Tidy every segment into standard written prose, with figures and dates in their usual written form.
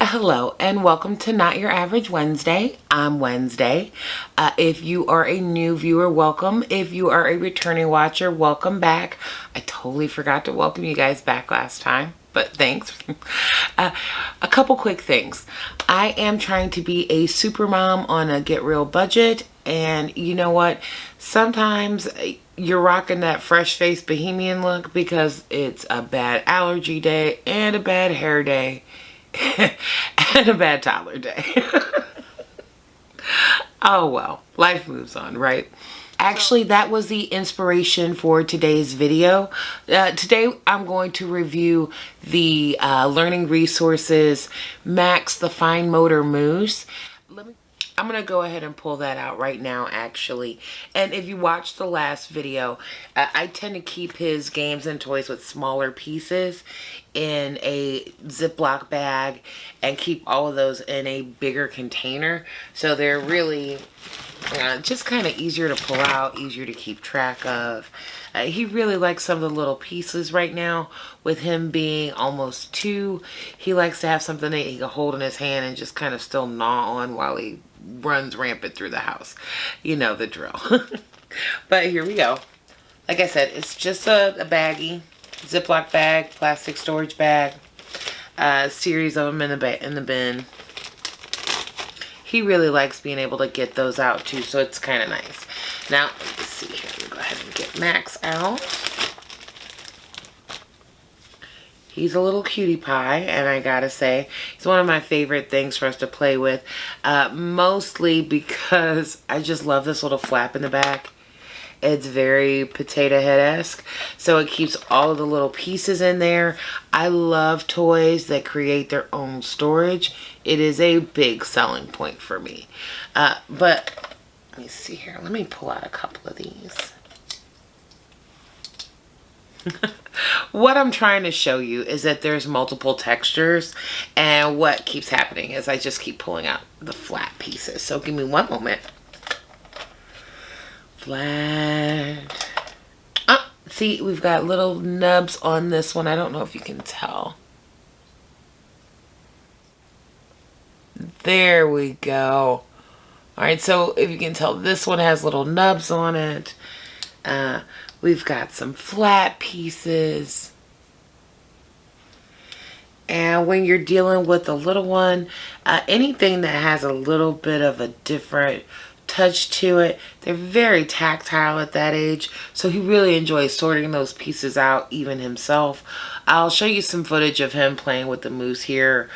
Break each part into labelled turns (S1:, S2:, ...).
S1: Hello and welcome to Not Your Average Wednesday. I'm Wednesday. If you are a new viewer, welcome. If you are a returning watcher, welcome back. I totally forgot to welcome you guys back last time, but thanks. A couple quick things. I am trying to be a super mom on a get real budget, and you know what? Sometimes you're rocking that fresh face bohemian look because it's a bad allergy day and a bad hair day. And a bad toddler day. Oh well, life moves on, right? Actually, that was the inspiration for today's video. Today, I'm going to review the learning resources Max the Fine Motor Moose. I'm going to go ahead and pull that out right now, actually. And if you watched the last video, I tend to keep his games and toys with smaller pieces in a Ziploc bag and keep all of those in a bigger container. So they're really just kind of easier to pull out, easier to keep track of. He really likes some of the little pieces right now. With him being almost 2, he likes to have something that he can hold in his hand and just kind of still gnaw on while he runs rampant through the house. You know the drill. But here we go. Like I said, it's just a baggie, Ziploc bag, plastic storage bag, a series of them in the bin. He really likes being able to get those out too, so it's kind of nice. Now, let's see here. Let me go ahead and get Max out. He's a little cutie pie, and I gotta say, he's one of my favorite things for us to play with, mostly because I just love this little flap in the back. It's very potato head-esque, so it keeps all of the little pieces in there. I love toys that create their own storage. It is a big selling point for me. But let me see here. Let me pull out a couple of these. What I'm trying to show you is that there's multiple textures, and what keeps happening is I just keep pulling out the flat pieces. So give me one moment. Flat. Oh, see, we've got little nubs on this one. I don't know if you can tell. There we go. All right, so if you can tell, this one has little nubs on it. We've got some flat pieces. And when you're dealing with the little one, anything that has a little bit of a different touch to it, they're very tactile at that age. So he really enjoys sorting those pieces out, even himself. I'll show you some footage of him playing with the moose here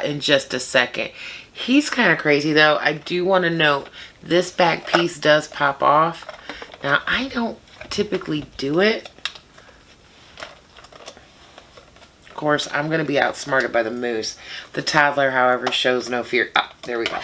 S1: in just a second. He's kind of crazy though. I do want to note this back piece does pop off. Now, I don't typically do it. Of course, I'm going to be outsmarted by the moose. The toddler, however, shows no fear. Oh, there we go.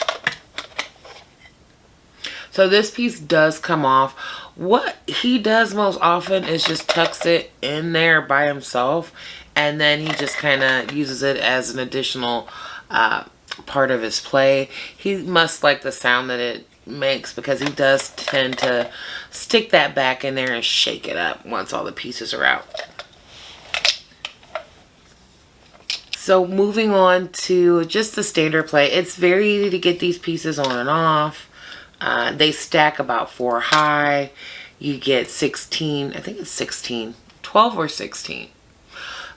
S1: So this piece does come off. What he does most often is just tucks it in there by himself, and then he just kind of uses it as an additional part of his play. He must like the sound that it makes because he does tend to stick that back in there and shake it up once all the pieces are out. So moving on to just the standard play, it's very easy to get these pieces on and off. They stack about 4 high. You get 16, I think it's 16, 12 or 16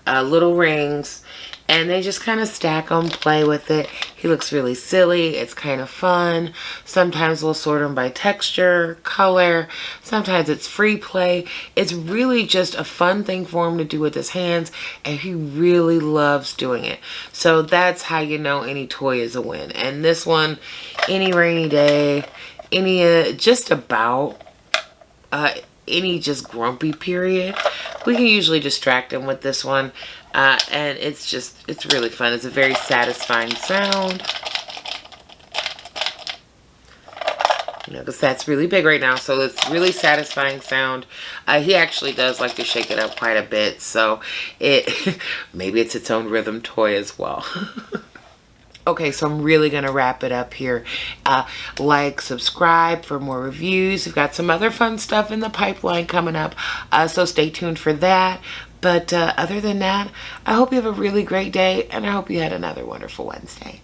S1: little rings, and they just kind of stack them, play with it. He looks really silly. It's kind of fun. Sometimes we'll sort them by texture, color. Sometimes it's free play. It's really just a fun thing for him to do with his hands, and he really loves doing it. So that's how you know any toy is a win. And this one, any rainy day, any just about any just grumpy period, we can usually distract him with this one. And it's really fun. It's a very satisfying sound. You know, because that's really big right now. So it's really satisfying sound. He actually does like to shake it up quite a bit. So maybe it's its own rhythm toy as well. Okay, so I'm really going to wrap it up here. Like, subscribe for more reviews. We've got some other fun stuff in the pipeline coming up, so stay tuned for that. But other than that, I hope you have a really great day, and I hope you had another wonderful Wednesday.